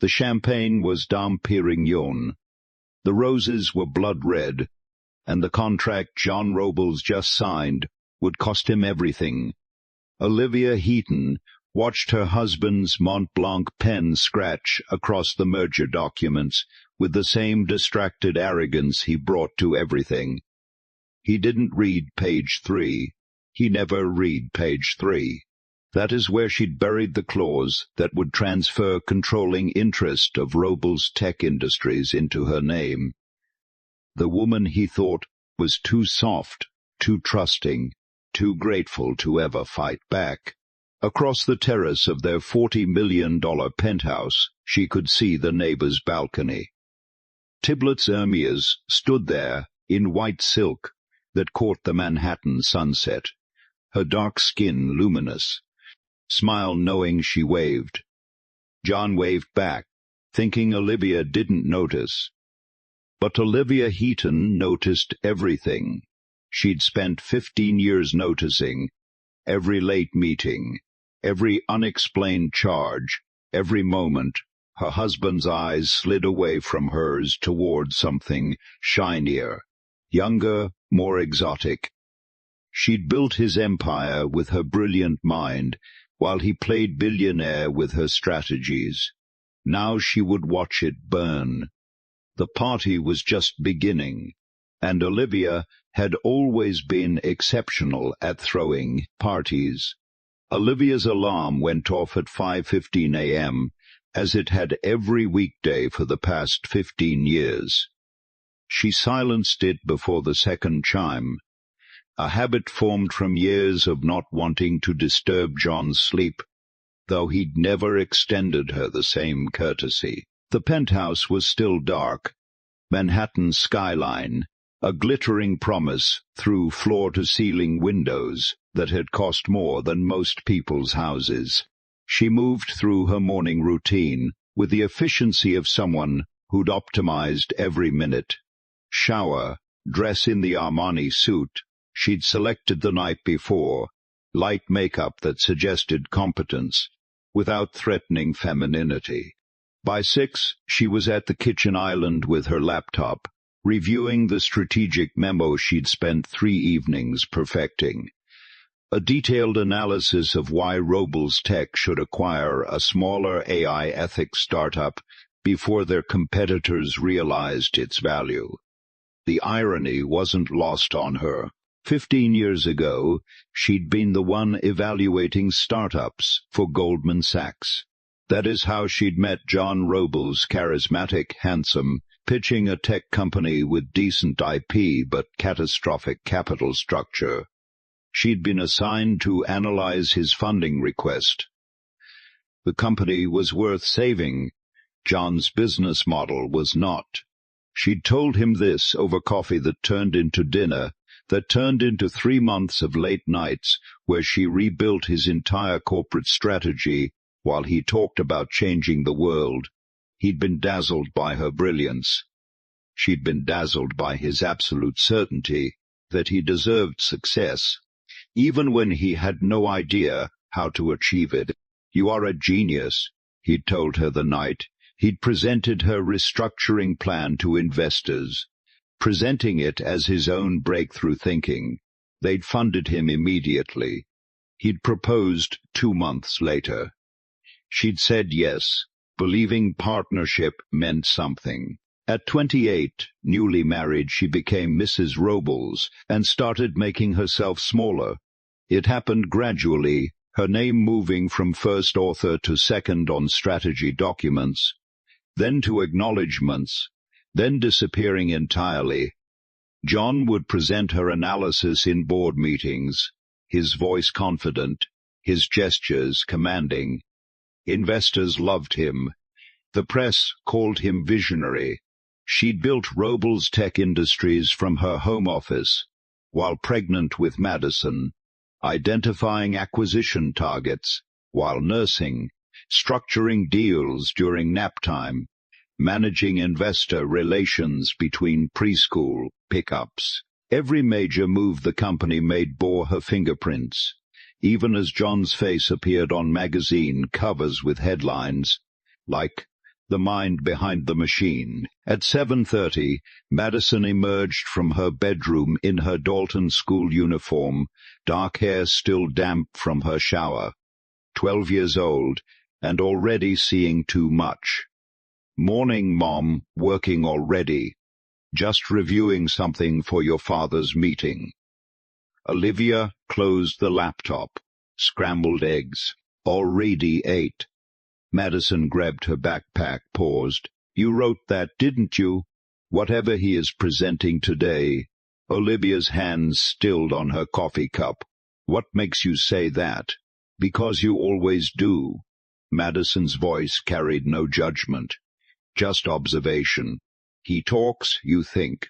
The champagne was Dom Pérignon. The roses were blood red, and the contract John Robles just signed would cost him everything. Olivia Heaton watched her husband's Mont Blanc pen scratch across the merger documents with the same distracted arrogance he brought to everything. He didn't read page 3. He never read page 3. That is where she'd buried the clause that would transfer controlling interest of Robles Tech Industries into her name. The woman, he thought, was too soft, too trusting, too grateful to ever fight back. Across the terrace of their $40 million penthouse, she could see the neighbor's balcony. Tiblet's Ermias stood there in white silk that caught the Manhattan sunset, her dark skin luminous. Smile knowing she waved. John waved back, thinking Olivia didn't notice. But Olivia Heaton noticed everything. She'd spent 15 years noticing every late meeting, every unexplained charge, every moment her husband's eyes slid away from hers toward something shinier, younger, more exotic. She'd built his empire with her brilliant mind, while he played billionaire with her strategies. Now she would watch it burn. The party was just beginning, and Olivia had always been exceptional at throwing parties. Olivia's alarm went off at 5:15 a.m., as it had every weekday for the past 15 years. She silenced it before the second chime, a habit formed from years of not wanting to disturb John's sleep, though he'd never extended her the same courtesy. The penthouse was still dark, Manhattan's skyline, a glittering promise through floor-to-ceiling windows that had cost more than most people's houses. She moved through her morning routine with the efficiency of someone who'd optimized every minute. Shower, dress in the Armani suit she'd selected the night before, light makeup that suggested competence, without threatening femininity. By 6, she was at the kitchen island with her laptop, reviewing the strategic memo she'd spent 3 evenings perfecting. A detailed analysis of why Robles Tech should acquire a smaller AI ethics startup before their competitors realized its value. The irony wasn't lost on her. 15 years ago, she'd been the one evaluating startups for Goldman Sachs. That is how she'd met John Robles, charismatic, handsome, pitching a tech company with decent IP but catastrophic capital structure. She'd been assigned to analyze his funding request. The company was worth saving. John's business model was not. She'd told him this over coffee that turned into dinner, that turned into 3 months of late nights where she rebuilt his entire corporate strategy while he talked about changing the world. He'd been dazzled by her brilliance. She'd been dazzled by his absolute certainty that he deserved success, even when he had no idea how to achieve it. "You are a genius," he'd told her the night. He'd presented her restructuring plan to investors, presenting it as his own breakthrough thinking. They'd funded him immediately. He'd proposed 2 months later. She'd said yes, believing partnership meant something. At 28, newly married, she became Mrs. Robles and started making herself smaller. It happened gradually, her name moving from first author to second on strategy documents, then to acknowledgments, then disappearing entirely. John would present her analysis in board meetings, his voice confident, his gestures commanding. Investors loved him. The press called him visionary. She'd built Robles Tech Industries from her home office, while pregnant with Madison, identifying acquisition targets, while nursing, structuring deals during nap time, managing investor relations between preschool pickups. Every major move the company made bore her fingerprints, even as John's face appeared on magazine covers with headlines like the mind behind the machine. At 7:30, Madison emerged from her bedroom in her Dalton school uniform, dark hair still damp from her shower. 12 years old, and already seeing too much. "Morning, Mom. Working already. Just reviewing something for your father's meeting." Olivia closed the laptop. Scrambled eggs. Already ate. Madison grabbed her backpack, paused. "You wrote that, didn't you? Whatever he is presenting today." Olivia's hands stilled on her coffee cup. "What makes you say that?" "Because you always do." Madison's voice carried no judgment, just observation. "He talks, you think."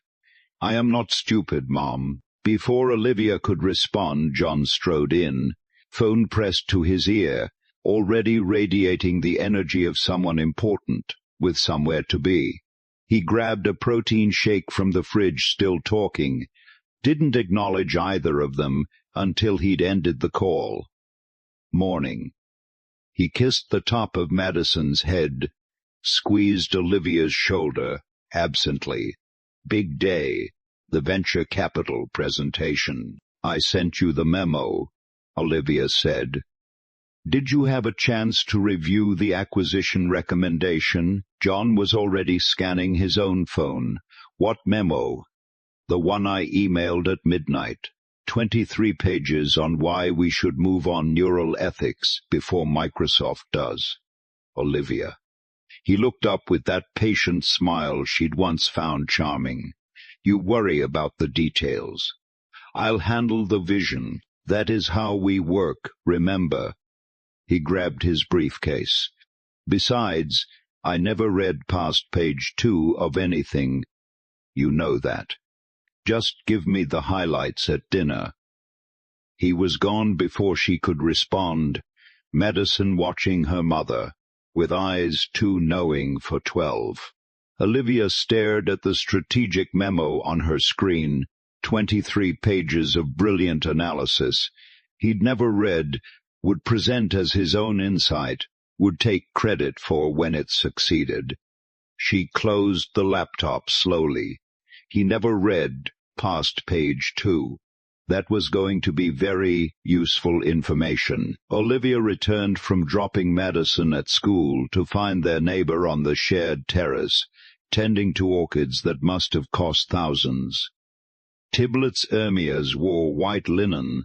"I am not stupid, Mom." Before Olivia could respond, John strode in, phone pressed to his ear, already radiating the energy of someone important, with somewhere to be. He grabbed a protein shake from the fridge, still talking, didn't acknowledge either of them until he'd ended the call. "Morning." He kissed the top of Madison's head, squeezed Olivia's shoulder, absently. "Big day. The venture capital presentation." "I sent you the memo," Olivia said. "Did you have a chance to review the acquisition recommendation?" John was already scanning his own phone. "What memo?" "The one I emailed at midnight. 23 pages on why we should move on neural ethics before Microsoft does." Olivia. He looked up with that patient smile she'd once found charming. "You worry about the details. I'll handle the vision. That is how we work, remember." He grabbed his briefcase. "Besides, I never read past page 2 of anything. You know that. Just give me the highlights at dinner." He was gone before she could respond, Madison watching her mother, with eyes too knowing for 12. Olivia stared at the strategic memo on her screen, 23 pages of brilliant analysis. He'd never read, would present as his own insight, would take credit for when it succeeded. She closed the laptop slowly. He never read past page 2. That was going to be very useful information. Olivia returned from dropping Madison at school to find their neighbor on the shared terrace, tending to orchids that must have cost thousands. Tiblet's Ermias wore white linen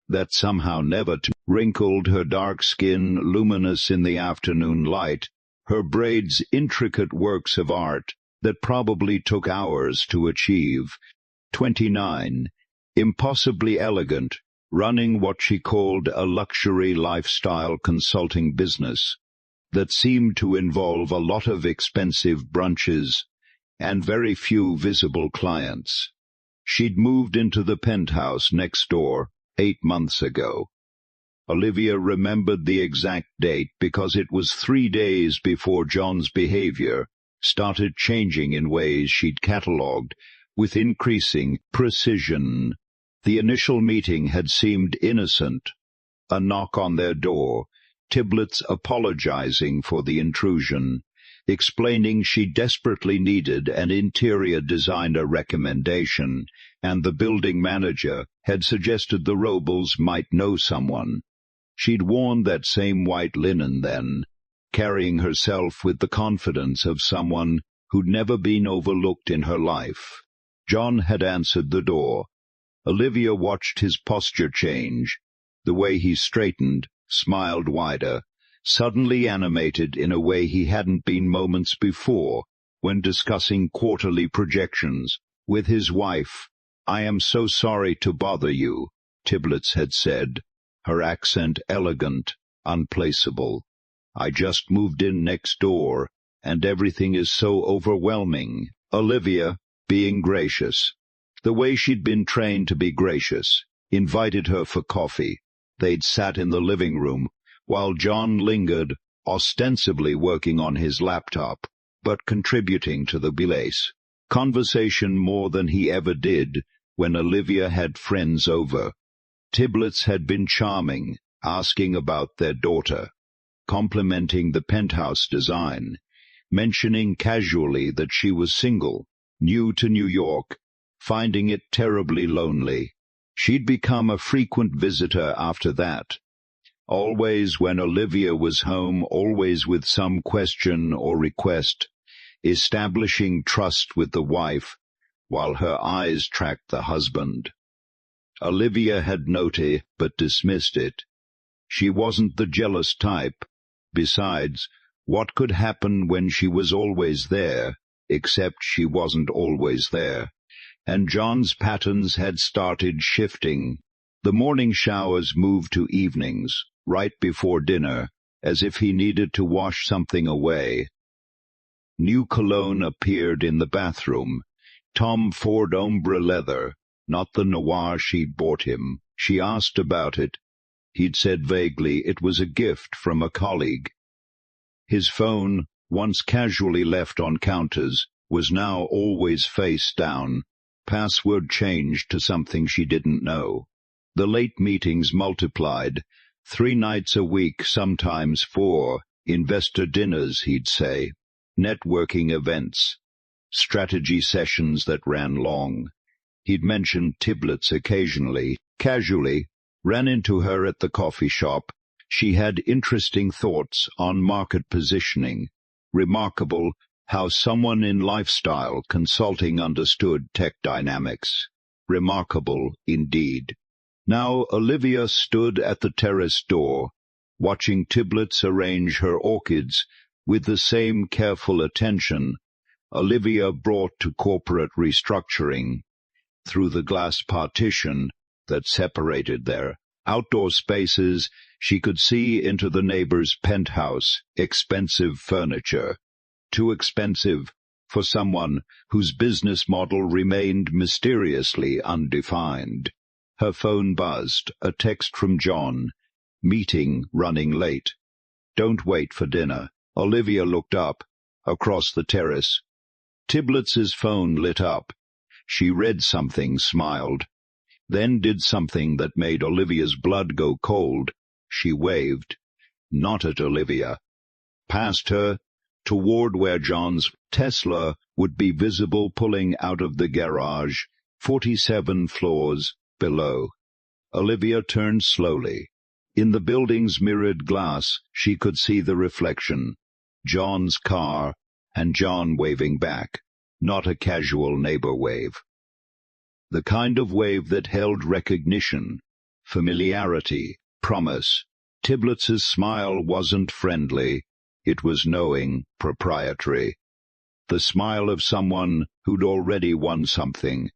that somehow never wrinkled her dark skin luminous in the afternoon light, her braids intricate works of art that probably took hours to achieve. 29. Impossibly elegant, running what she called a luxury lifestyle consulting business that seemed to involve a lot of expensive brunches and very few visible clients. She'd moved into the penthouse next door 8 months ago. Olivia remembered the exact date because it was 3 days before John's behavior started changing in ways she'd catalogued with increasing precision. The initial meeting had seemed innocent. A knock on their door, Tiblet's apologizing for the intrusion, explaining she desperately needed an interior designer recommendation, and the building manager had suggested the Robles might know someone. She'd worn that same white linen then, carrying herself with the confidence of someone who'd never been overlooked in her life. John had answered the door. Olivia watched his posture change, the way he straightened, smiled wider, suddenly animated in a way he hadn't been moments before when discussing quarterly projections with his wife. "I am so sorry to bother you," Tiblets had said, her accent elegant, unplaceable. "I just moved in next door, and everything is so overwhelming." Olivia, being gracious, the way she'd been trained to be gracious, invited her for coffee. They'd sat in the living room, while John lingered, ostensibly working on his laptop, but contributing to the billets. Conversation more than he ever did when Olivia had friends over. Tiblets had been charming, asking about their daughter, complimenting the penthouse design. mentioning casually that she was single, new to New York, finding it terribly lonely. She'd become a frequent visitor after that. Always when Olivia was home, always with some question or request, establishing trust with the wife, while her eyes tracked the husband. Olivia had noted, but dismissed it. She wasn't the jealous type. Besides, what could happen when she was always there, except she wasn't always there? And John's patterns had started shifting. The morning showers moved to evenings, right before dinner, as if he needed to wash something away. New cologne appeared in the bathroom, Tom Ford ombre leather, not the noir she'd bought him. She asked about it. He'd said vaguely it was a gift from a colleague. His phone, once casually left on counters, was now always face down, password changed to something she didn't know. The late meetings multiplied, 3 nights a week, sometimes 4, investor dinners, he'd say, networking events, strategy sessions that ran long. He'd mention Tiblets occasionally, casually, ran into her at the coffee shop. She had interesting thoughts on market positioning. Remarkable how someone in lifestyle consulting understood tech dynamics. Remarkable indeed. Now Olivia stood at the terrace door, watching Tiblets arrange her orchids with the same careful attention Olivia brought to corporate restructuring. Through the glass partition that separated their outdoor spaces, she could see into the neighbor's penthouse, expensive furniture. Too expensive for someone whose business model remained mysteriously undefined. Her phone buzzed, a text from John. Meeting running late. Don't wait for dinner. Olivia looked up, across the terrace. Tiblets's phone lit up. She read something, smiled, then did something that made Olivia's blood go cold. She waved, not at Olivia, past her, toward where John's Tesla would be visible pulling out of the garage, 47 floors below. Olivia turned slowly. In the building's mirrored glass, she could see the reflection, John's car, and John waving back, not a casual neighbor wave. The kind of wave that held recognition, familiarity, promise. Tiblets's smile wasn't friendly. It was knowing, proprietary. The smile of someone who'd already won something.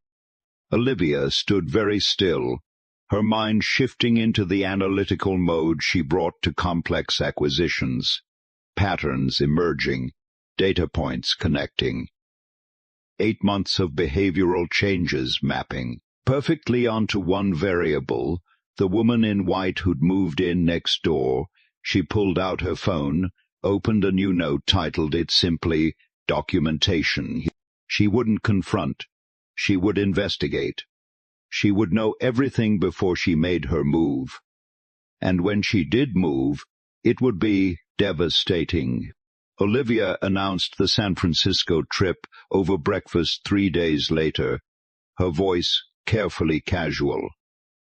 Olivia stood very still, her mind shifting into the analytical mode she brought to complex acquisitions. Patterns emerging, data points connecting. 8 months of behavioral changes mapping perfectly onto one variable, the woman in white who'd moved in next door. She pulled out her phone, opened a new note, titled it simply Documentation. She wouldn't confront. She would investigate. She would know everything before she made her move. And when she did move, it would be devastating. Olivia announced the San Francisco trip over breakfast 3 days later, her voice carefully casual.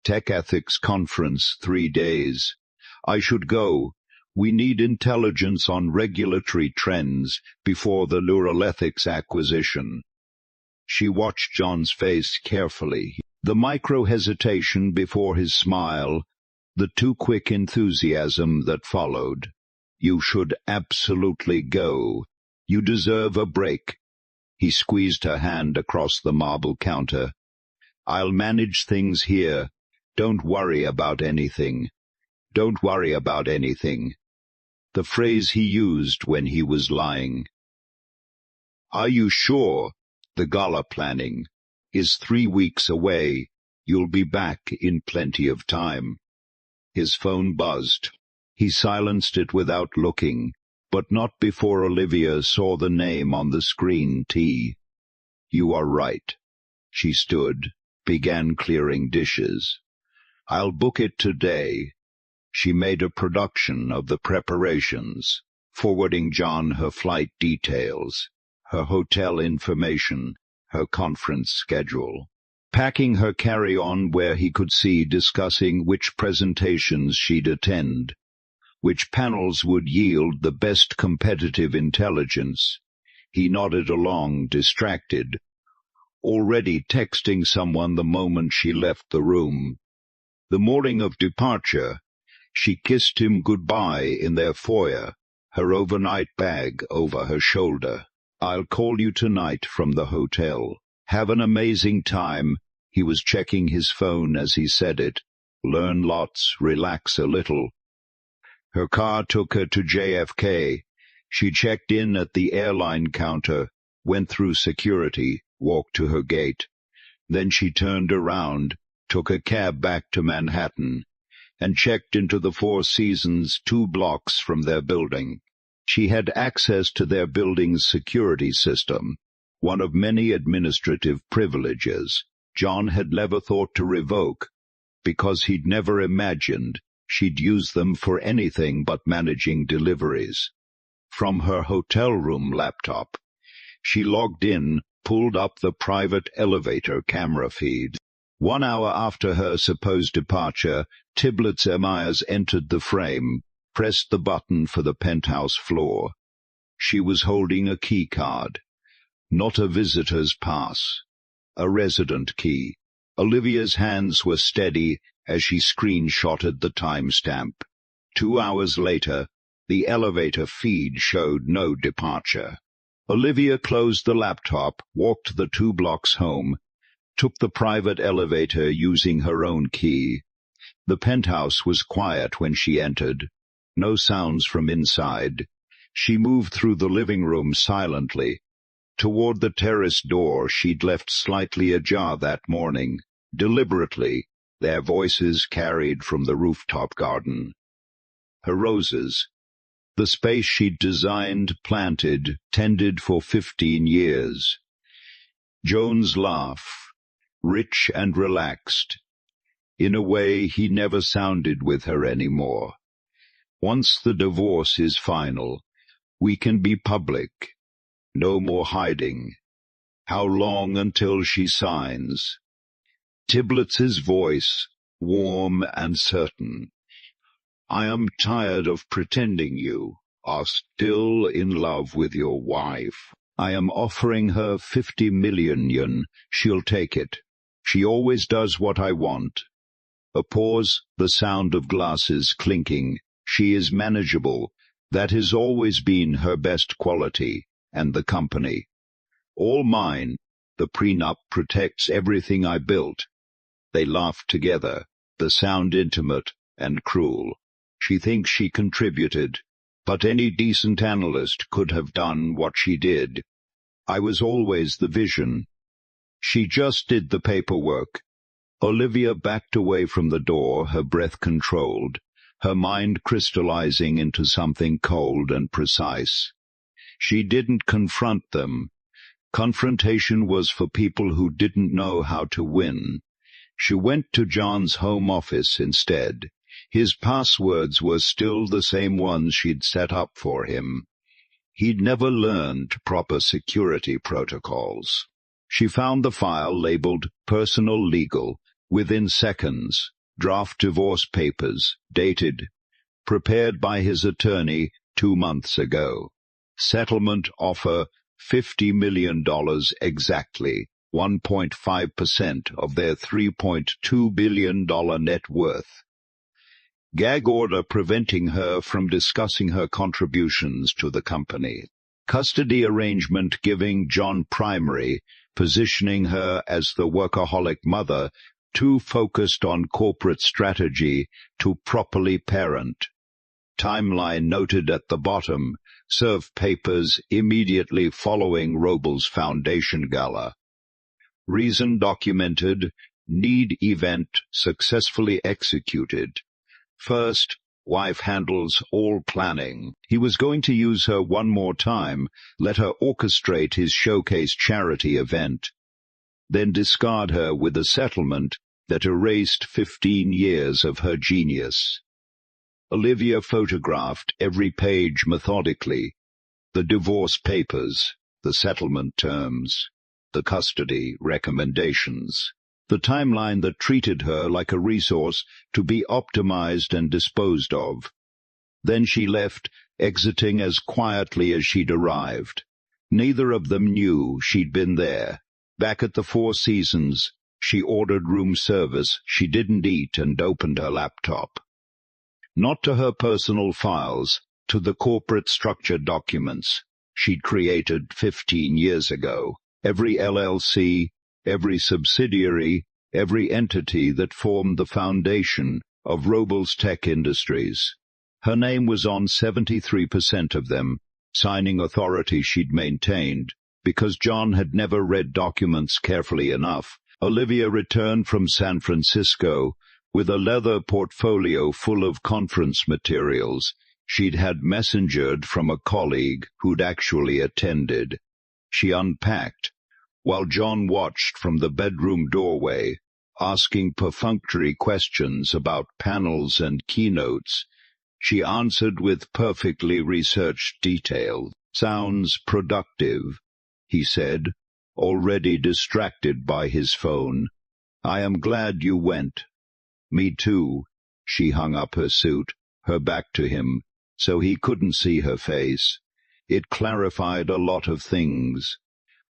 Tech Ethics Conference 3 days. I should go. We need intelligence on regulatory trends before the Neuralethics acquisition. She watched John's face carefully. The micro-hesitation before his smile, the too quick enthusiasm that followed. You should absolutely go. You deserve a break. He squeezed her hand across the marble counter. I'll manage things here. Don't worry about anything. Don't worry about anything. The phrase he used when he was lying. Are you sure? The Gala planning is 3 weeks away. You'll be back in plenty of time. His phone buzzed. He silenced it without looking, but not before Olivia saw the name on the screen, T. You are right. She stood, began clearing dishes. I'll book it today. She made a production of the preparations. forwarding John her flight details, her hotel information, her conference schedule. Packing her carry-on where he could see, discussing which presentations she'd attend, which panels would yield the best competitive intelligence. He nodded along, distracted, already texting someone the moment she left the room. The morning of departure, she kissed him goodbye in their foyer, her overnight bag over her shoulder. "I'll call you tonight from the hotel. Have an amazing time." He was checking his phone as he said it. "Learn lots, relax a little." Her car took her to JFK. She checked in at the airline counter, went through security, walked to her gate. Then she turned around, took a cab back to Manhattan, and checked into the Four Seasons 2 blocks from their building. She had access to their building's security system, one of many administrative privileges John had never thought to revoke, because he'd never imagined she'd use them for anything but managing deliveries. From her hotel room laptop, she logged in, pulled up the private elevator camera feed. 1 hour after her supposed departure, Tiblitz Myers entered the frame, pressed the button for the penthouse floor. She was holding a key card, not a visitor's pass, a resident key. Olivia's hands were steady as she screenshotted the timestamp. 2 hours later, the elevator feed showed no departure. Olivia closed the laptop, walked the 2 blocks home, took the private elevator using her own key. The penthouse was quiet when she entered. No sounds from inside. She moved through the living room silently, toward the terrace door she'd left slightly ajar that morning, deliberately, their voices carried from the rooftop garden. Her roses, the space she'd designed, planted, tended for 15 years. Joan's laugh, rich and relaxed, in a way he never sounded with her anymore. Once the divorce is final, we can be public. No more hiding. How long until she signs? Tiblitz's voice, warm and certain. "I am tired of pretending you are still in love with your wife. I am offering her 50 million yen. She'll take it. She always does what I want." A pause, the sound of glasses clinking. She is manageable. That has always been her best quality, and the company. "All mine. The prenup protects everything I built." They laughed together, the sound intimate and cruel. She thinks she contributed, but any decent analyst could have done what she did. I was always the vision. She just did the paperwork. Olivia backed away from the door, her breath controlled, her mind crystallizing into something cold and precise. She didn't confront them. Confrontation was for people who didn't know how to win. She went to John's home office instead. His passwords were still the same ones she'd set up for him. He'd never learned proper security protocols. She found the file labeled Personal Legal within seconds. Draft divorce papers, dated, prepared by his attorney 2 months ago. Settlement offer $50 million exactly, 1.5% of their $3.2 billion net worth. Gag order preventing her from discussing her contributions to the company. Custody arrangement giving John primary, positioning her as the workaholic mother, too focused on corporate strategy to properly parent. Timeline noted at the bottom, serve papers immediately following Robles Foundation Gala. Reason documented, need event successfully executed. First, wife handles all planning. He was going to use her one more time, let her orchestrate his showcase charity event, then discard her with a settlement that erased 15 years of her genius. Olivia photographed every page methodically: the divorce papers, the settlement terms, the custody recommendations, the timeline that treated her like a resource to be optimized and disposed of. Then she left, exiting as quietly as she'd arrived. Neither of them knew she'd been there. Back at the Four Seasons, she ordered room service she didn't eat and opened her laptop. Not to her personal files, to the corporate structure documents she'd created 15 years ago. Every LLC, every subsidiary, every entity that formed the foundation of Robles Tech Industries. Her name was on 73% of them, signing authority she'd maintained. Because John had never read documents carefully enough, Olivia returned from San Francisco with a leather portfolio full of conference materials she'd had messengered from a colleague who'd actually attended. She unpacked, while John watched from the bedroom doorway, asking perfunctory questions about panels and keynotes. She answered with perfectly researched detail. "Sounds productive," he said, already distracted by his phone. "I am glad you went." "Me too." She hung up her suit, her back to him, so he couldn't see her face. It clarified a lot of things.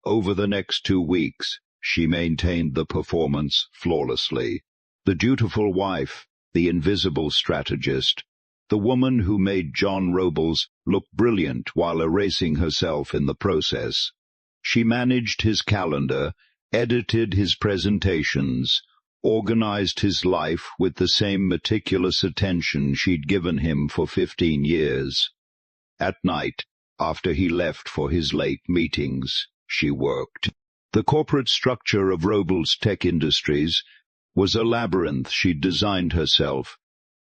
Over the next 2 weeks, she maintained the performance flawlessly. The dutiful wife, the invisible strategist, the woman who made John Robles look brilliant while erasing herself in the process. She managed his calendar, edited his presentations, organized his life with the same meticulous attention she'd given him for 15 years. At night, after he left for his late meetings, she worked. The corporate structure of Robles Tech Industries was a labyrinth she'd designed herself.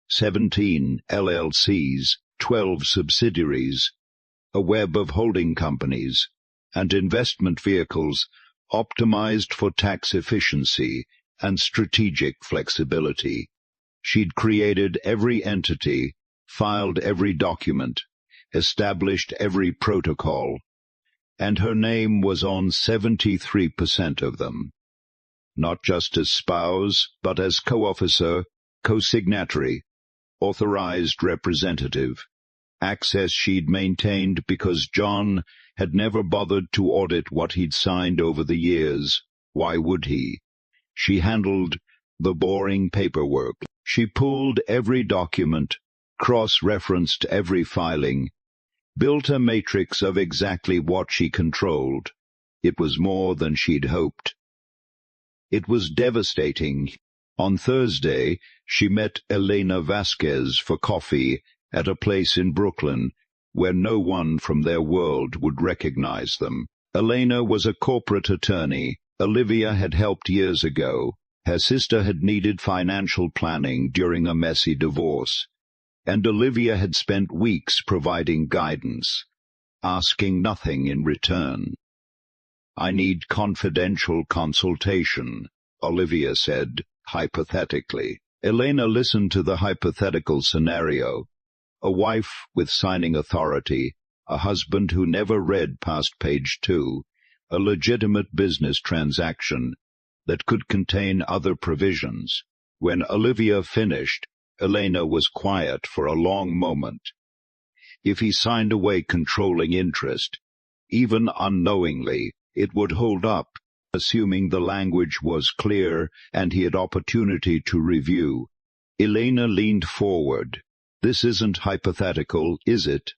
17 LLCs, 12 subsidiaries, a web of holding companies, and investment vehicles optimized for tax efficiency and strategic flexibility. She'd created every entity, filed every document, established every protocol, and her name was on 73% of them. Not just as spouse, but as co-officer, co-signatory, authorized representative. Access she'd maintained because John had never bothered to audit what he'd signed over the years. Why would he? She handled the boring paperwork. She pulled every document, cross-referenced every filing, built a matrix of exactly what she controlled. It was more than she'd hoped. It was devastating. On Thursday, she met Elena Vasquez for coffee at a place in Brooklyn where no one from their world would recognize them. Elena was a corporate attorney Olivia had helped years ago. Her sister had needed financial planning during a messy divorce, and Olivia had spent weeks providing guidance, asking nothing in return. "I need confidential consultation," Olivia said, hypothetically. Elena listened to the hypothetical scenario: a wife with signing authority, a husband who never read past page 2, a legitimate business transaction that could contain other provisions. When Olivia finished, Elena was quiet for a long moment. If he signed away controlling interest, even unknowingly, it would hold up, assuming the language was clear and he had opportunity to review. Elena leaned forward. "This isn't hypothetical, is it?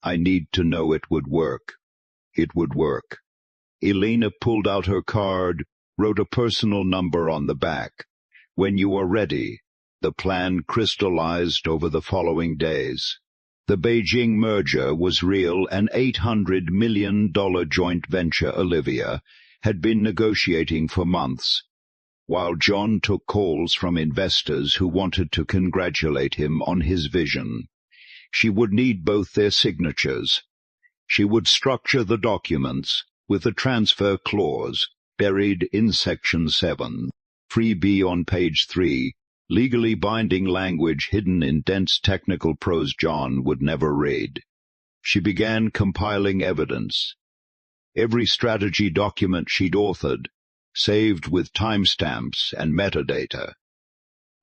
I need to know it would work." It would work. Elena pulled out her card, wrote a personal number on the back. "When you are ready." The plan crystallized over the following days. The Beijing merger was real, an $800 million joint venture Olivia had been negotiating for months, while John took calls from investors who wanted to congratulate him on his vision. She would need both their signatures. She would structure the documents with a transfer clause buried in Section 7. Freebie on page 3, legally binding language hidden in dense technical prose John would never read. She began compiling evidence. Every strategy document she'd authored, saved with timestamps and metadata.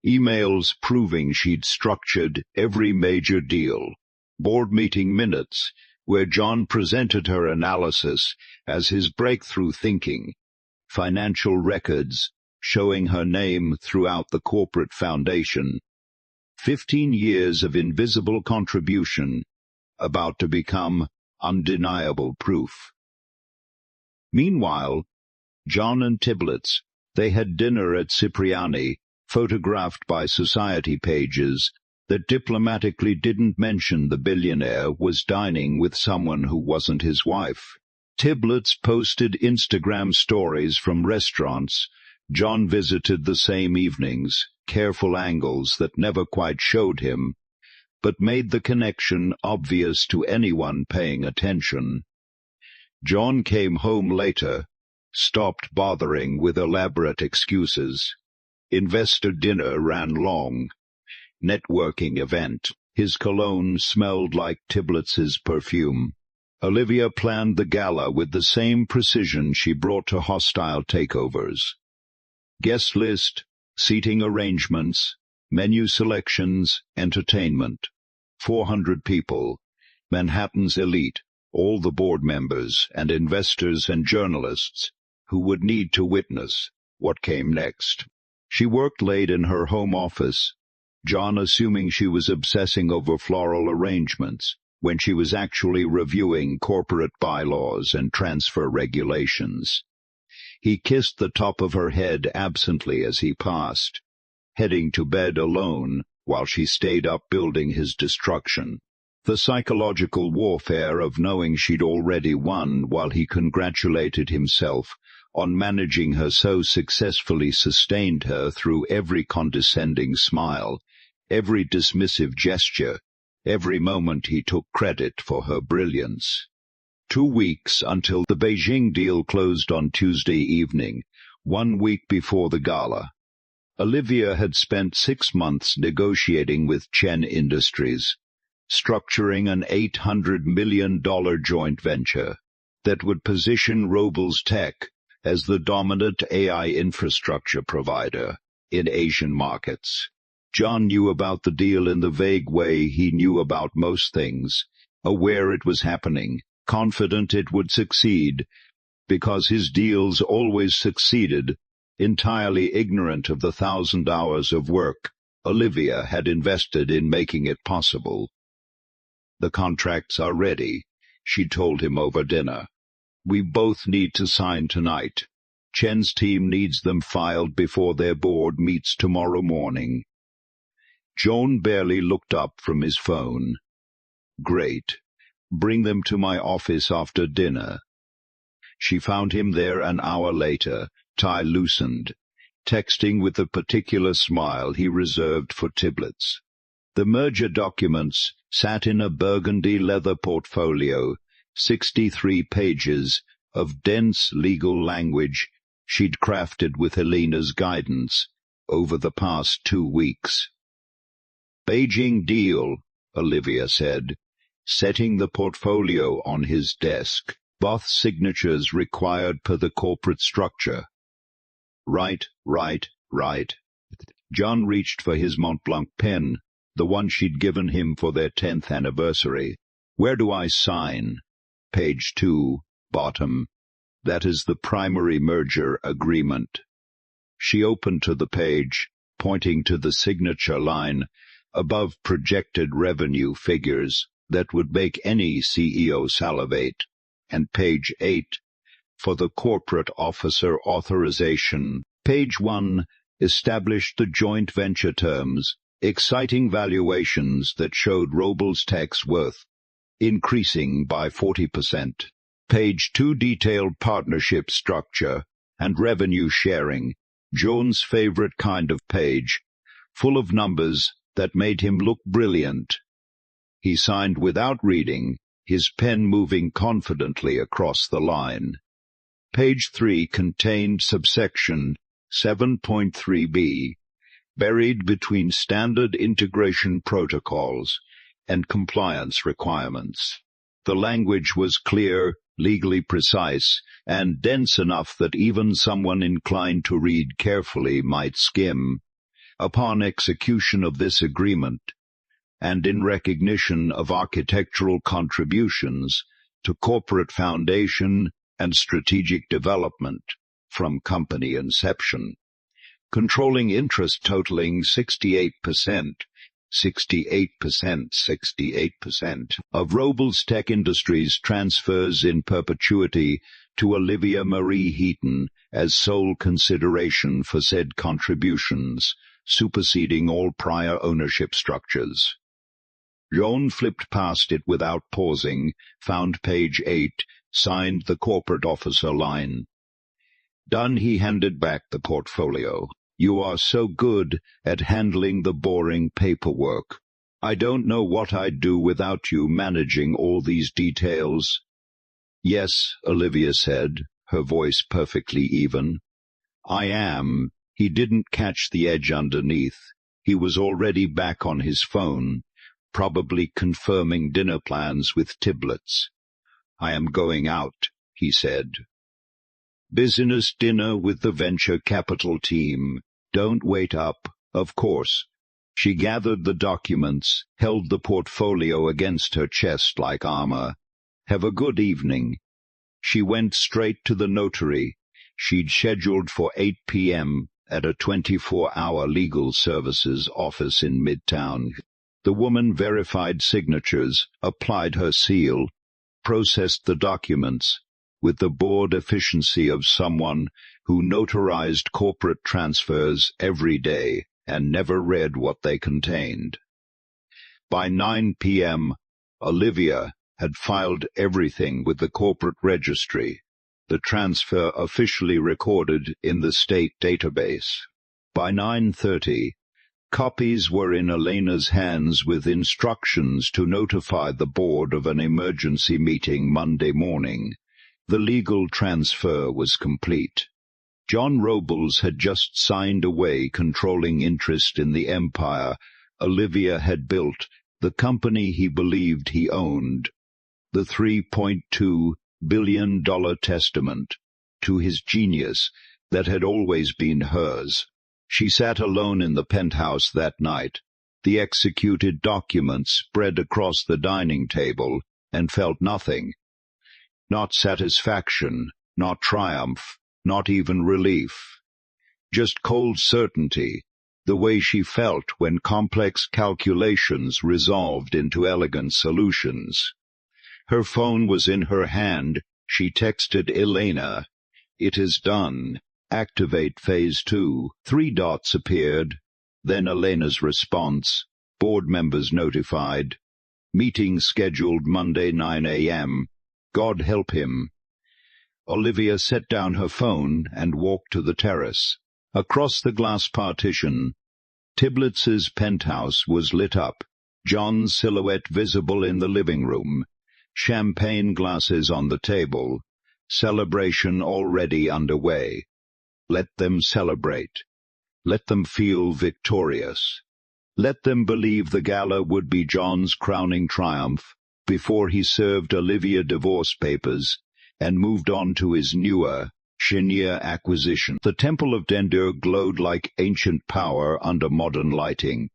Emails proving she'd structured every major deal. Board meeting minutes, where John presented her analysis as his breakthrough thinking. Financial records showing her name throughout the corporate foundation. 15 years of invisible contribution, about to become undeniable proof. Meanwhile, John and Tiblitz, they had dinner at Cipriani, photographed by society pages that diplomatically didn't mention the billionaire was dining with someone who wasn't his wife. Tiblitz posted Instagram stories from restaurants John visited the same evenings, careful angles that never quite showed him, but made the connection obvious to anyone paying attention. John came home later, stopped bothering with elaborate excuses. Investor dinner ran long. Networking event. His cologne smelled like Tiblitz's perfume. Olivia planned the gala with the same precision she brought to hostile takeovers. Guest list, seating arrangements, menu selections, entertainment. 400 people, Manhattan's elite, all the board members and investors and journalists who would need to witness what came next. She worked late in her home office, John assuming she was obsessing over floral arrangements when she was actually reviewing corporate bylaws and transfer regulations. He kissed the top of her head absently as he passed, heading to bed alone while she stayed up building his destruction. The psychological warfare of knowing she'd already won while he congratulated himself on managing her so successfully sustained her through every condescending smile, every dismissive gesture, every moment he took credit for her brilliance. 2 weeks until the Beijing deal closed on Tuesday evening, 1 week before the gala. Olivia had spent 6 months negotiating with Chen Industries, structuring an $800 million joint venture that would position Robles Tech as the dominant AI infrastructure provider in Asian markets. John knew about the deal in the vague way he knew about most things, aware it was happening, confident it would succeed, because his deals always succeeded, entirely ignorant of the 1,000 hours of work Olivia had invested in making it possible. "The contracts are ready," she told him over dinner. "We both need to sign tonight. Chen's team needs them filed before their board meets tomorrow morning." John barely looked up from his phone. "Great. Bring them to my office after dinner." She found him there an hour later, tie loosened, texting with the particular smile he reserved for Tiblitz. The merger documents sat in a burgundy leather portfolio, 63 pages of dense legal language she'd crafted with Helena's guidance over the past 2 weeks. "Beijing deal," Olivia said, setting the portfolio on his desk. "Both signatures required per the corporate structure." Right. John reached for his Montblanc pen, the one she'd given him for their 10th anniversary. "Where do I sign?" Page 2, bottom. "That is the primary merger agreement." She opened to the page, pointing to the signature line above projected revenue figures that would make any CEO salivate, and page 8 for the corporate officer authorization. Page 1 established the joint venture terms, exciting valuations that showed Robles Tech's worth increasing by 40%. Page 2 detailed partnership structure and revenue sharing, Joan's favorite kind of page, full of numbers that made him look brilliant. He signed without reading, his pen moving confidently across the line. Page 3 contained subsection 7.3b, buried between standard integration protocols and compliance requirements. The language was clear, legally precise, and dense enough that even someone inclined to read carefully might skim. Upon execution of this agreement, and in recognition of architectural contributions to corporate foundation and strategic development from company inception, controlling interest totaling 68% of Robles Tech Industries transfers in perpetuity to Olivia Marie Heaton as sole consideration for said contributions, superseding all prior ownership structures. Joan flipped past it without pausing, found page 8, signed the corporate officer line. Done, he handed back the portfolio. You are so good at handling the boring paperwork. I don't know what I'd do without you managing all these details. Yes, Olivia said, her voice perfectly even. I am. He didn't catch the edge underneath. He was already back on his phone, probably confirming dinner plans with Tiblets. I am going out, he said. Business dinner with the venture capital team. Don't wait up, of course. She gathered the documents, held the portfolio against her chest like armor. Have a good evening. She went straight to the notary. She'd scheduled for 8 p.m. at a 24-hour legal services office in Midtown. The woman verified signatures, applied her seal, processed the documents, with the bored efficiency of someone who notarized corporate transfers every day and never read what they contained. By 9 p.m., Olivia had filed everything with the corporate registry, the transfer officially recorded in the state database. By 9:30, copies were in Elena's hands with instructions to notify the board of an emergency meeting Monday morning. The legal transfer was complete. John Robles had just signed away controlling interest in the empire Olivia had built, the company he believed he owned, the $3.2 billion testament to his genius that had always been hers. She sat alone in the penthouse that night, the executed documents spread across the dining table, and felt nothing. Not satisfaction, not triumph, not even relief. Just cold certainty, the way she felt when complex calculations resolved into elegant solutions. Her phone was in her hand. She texted Elena. It is done. Activate phase 2. 3 dots appeared. Then Elena's response. Board members notified. Meeting scheduled Monday 9 a.m. God help him. Olivia set down her phone and walked to the terrace. Across the glass partition, Tiblets's penthouse was lit up, John's silhouette visible in the living room, champagne glasses on the table, celebration already underway. Let them celebrate. Let them feel victorious. Let them believe the gala would be John's crowning triumph before he served Olivia divorce papers and moved on to his newer, Chenier acquisition. The Temple of Dendur glowed like ancient power under modern lighting.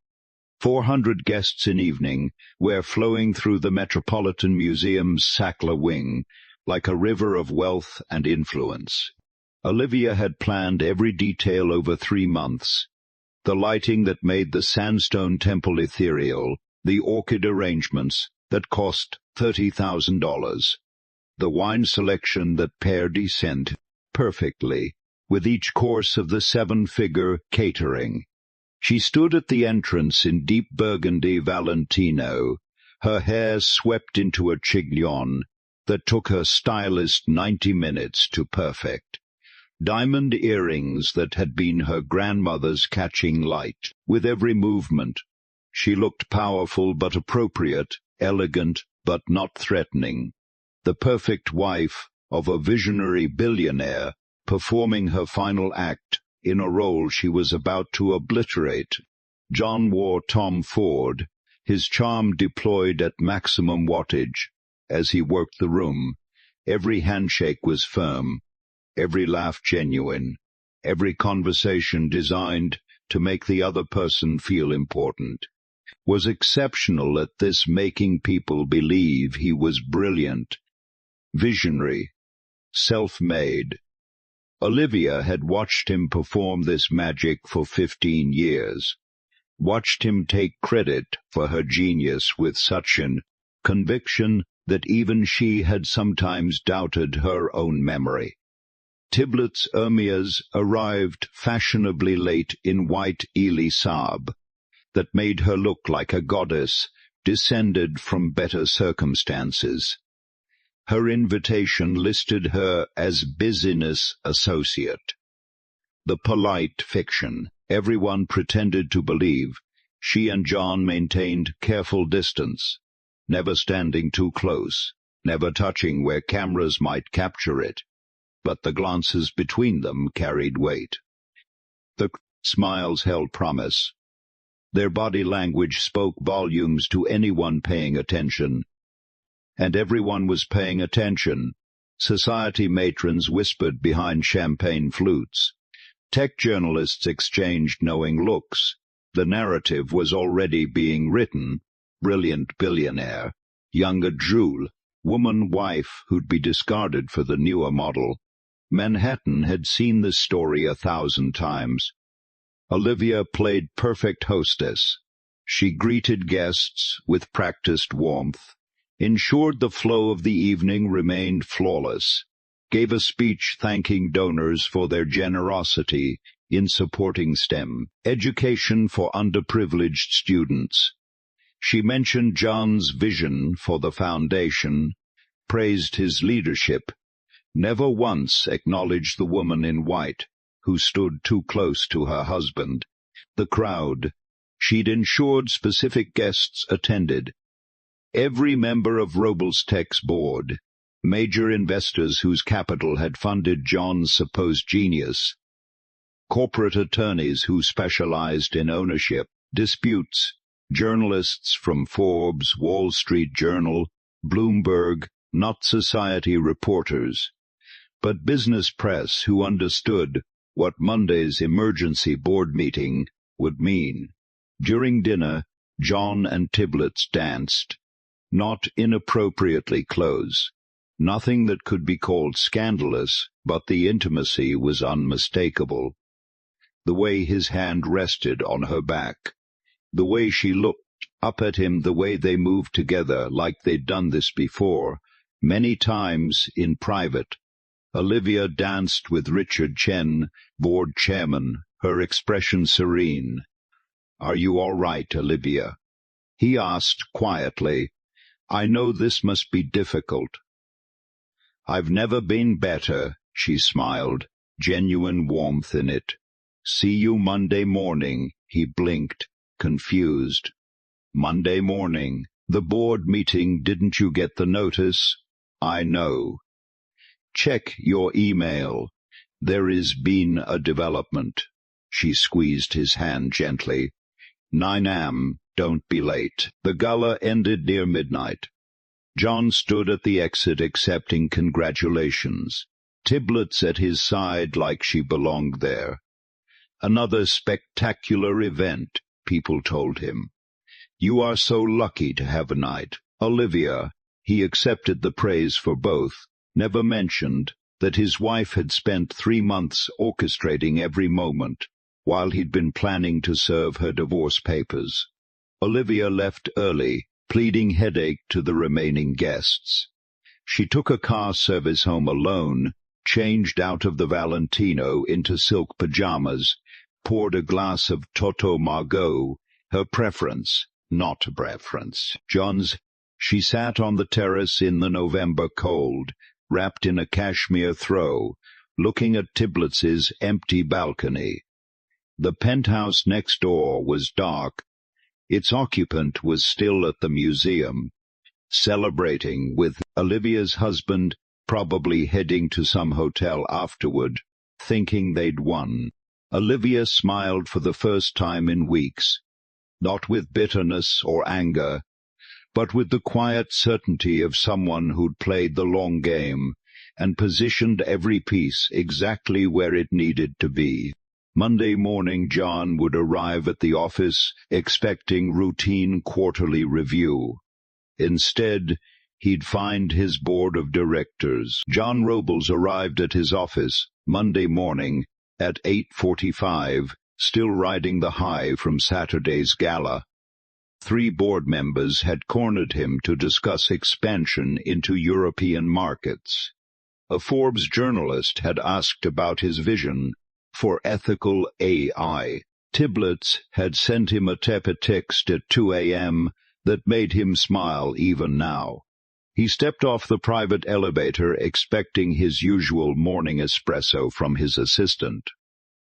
400 guests in evening were flowing through the Metropolitan Museum's Sackler wing like a river of wealth and influence. Olivia had planned every detail over 3 months. The lighting that made the sandstone temple ethereal, the orchid arrangements that cost $30,000, the wine selection that paired descent perfectly with each course of the 7-figure catering. She stood at the entrance in deep burgundy Valentino, her hair swept into a chignon that took her stylist 90 minutes to perfect. Diamond earrings that had been her grandmother's catching light. With every movement, she looked powerful but appropriate, elegant but not threatening, the perfect wife of a visionary billionaire performing her final act in a role she was about to obliterate. John wore Tom Ford, his charm deployed at maximum wattage. As he worked the room, every handshake was firm, every laugh genuine, every conversation designed to make the other person feel important. Was exceptional at this, making people believe he was brilliant, visionary, self-made. Olivia had watched him perform this magic for 15 years, watched him take credit for her genius with such an conviction that even she had sometimes doubted her own memory. Tiblet's Ermias arrived fashionably late in white Elisab that made her look like a goddess descended from better circumstances. Her invitation listed her as business associate. The polite fiction everyone pretended to believe. She and John maintained careful distance, never standing too close, never touching where cameras might capture it. But the glances between them carried weight. The smiles held promise. Their body language spoke volumes to anyone paying attention. And everyone was paying attention. Society matrons whispered behind champagne flutes. Tech journalists exchanged knowing looks. The narrative was already being written. Brilliant billionaire, younger drool, woman wife who'd be discarded for the newer model. Manhattan had seen this story 1,000 times. Olivia played perfect hostess. She greeted guests with practiced warmth, ensured the flow of the evening remained flawless, gave a speech thanking donors for their generosity in supporting STEM education for underprivileged students. She mentioned John's vision for the foundation, praised his leadership, never once acknowledged the woman in white, who stood too close to her husband. The crowd. She'd ensured specific guests attended. Every member of RevengeStory's board, major investors whose capital had funded John's supposed genius, corporate attorneys who specialized in ownership, disputes, journalists from Forbes, Wall Street Journal, Bloomberg, not society reporters, but business press who understood what Monday's emergency board meeting would mean. During dinner, John and Tiblets danced, not inappropriately close. Nothing that could be called scandalous, but the intimacy was unmistakable. The way his hand rested on her back, the way she looked up at him, the way they moved together like they'd done this before, many times in private. Olivia danced with Richard Chen, board chairman, her expression serene. "Are you all right, Olivia?" he asked quietly. "I know this must be difficult." "I've never been better," she smiled, genuine warmth in it. "See you Monday morning," he blinked, confused. "Monday morning. The board meeting, didn't you get the notice?" "I know." "Check your email. There is been a development." She squeezed his hand gently. 9 a.m. Don't be late. The gala ended near midnight. John stood at the exit accepting congratulations. Tiblets at his side like she belonged there. Another spectacular event, people told him. "You are so lucky to have a night." Olivia, he accepted the praise for both, never mentioned that his wife had spent 3 months orchestrating every moment while he'd been planning to serve her divorce papers. Olivia left early, pleading headache to the remaining guests. She took a car service home alone, changed out of the Valentino into silk pajamas, poured a glass of Toto Margaux, her preference, not preference, John's. She sat on the terrace in the November cold, wrapped in a cashmere throw, looking at Tiblets's empty balcony. The penthouse next door was dark. Its occupant was still at the museum, celebrating with Olivia's husband, probably heading to some hotel afterward, thinking they'd won. Olivia smiled for the first time in weeks, not with bitterness or anger, but with the quiet certainty of someone who'd played the long game and positioned every piece exactly where it needed to be. Monday morning, John would arrive at the office expecting routine quarterly review. Instead, he'd find his board of directors. John Robles arrived at his office Monday morning at 8:45, still riding the high from Saturday's gala. 3 board members had cornered him to discuss expansion into European markets. A Forbes journalist had asked about his vision for ethical AI. Tiblets had sent him a tepid text at 2 a.m. that made him smile even now. He stepped off the private elevator expecting his usual morning espresso from his assistant.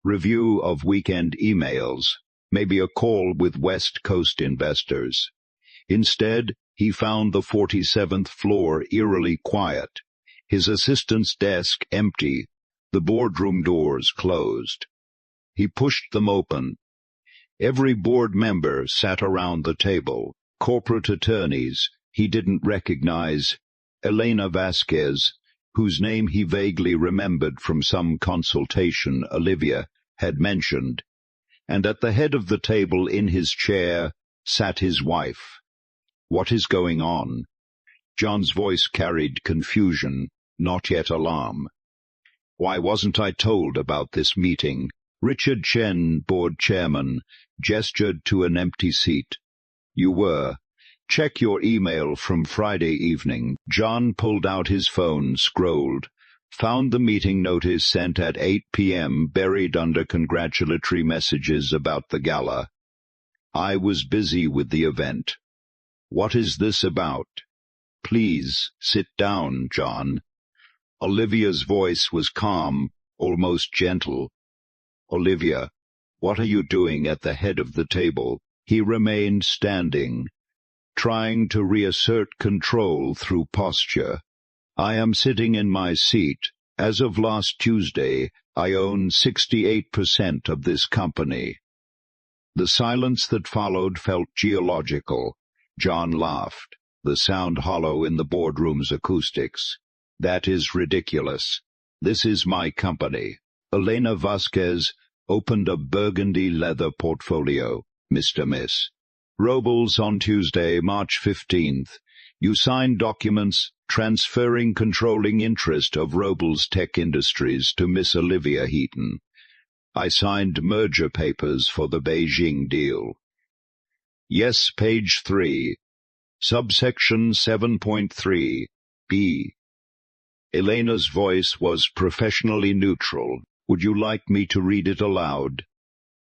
Review of weekend emails, maybe a call with West Coast investors. Instead, he found the 47th floor eerily quiet, his assistant's desk empty, the boardroom doors closed. He pushed them open. Every board member sat around the table, corporate attorneys he didn't recognize, Elena Vasquez, whose name he vaguely remembered from some consultation Olivia had mentioned, and at the head of the table in his chair sat his wife. "What is going on?" John's voice carried confusion, not yet alarm. "Why wasn't I told about this meeting?" Richard Chen, board chairman, gestured to an empty seat. "You were. Check your email from Friday evening." John pulled out his phone, scrolled, found the meeting notice sent at 8 p.m. buried under congratulatory messages about the gala. "I was busy with the event." "What is this about?" "Please, sit down, John." Olivia's voice was calm, almost gentle. "Olivia, what are you doing at the head of the table?" He remained standing, trying to reassert control through posture. "I am sitting in my seat. As of last Tuesday, I own 68% of this company." The silence that followed felt geological. John laughed, the sound hollow in the boardroom's acoustics. "That is ridiculous. This is my company." Elena Vasquez opened a burgundy leather portfolio. "Mr. Miss Robles, on Tuesday, March 15th, you signed documents transferring controlling interest of Robles Tech Industries to Miss Olivia Heaton. I signed merger papers for the Beijing deal." "Yes, page 3, subsection 7.3, B." Elena's voice was professionally neutral. "Would you like me to read it aloud?"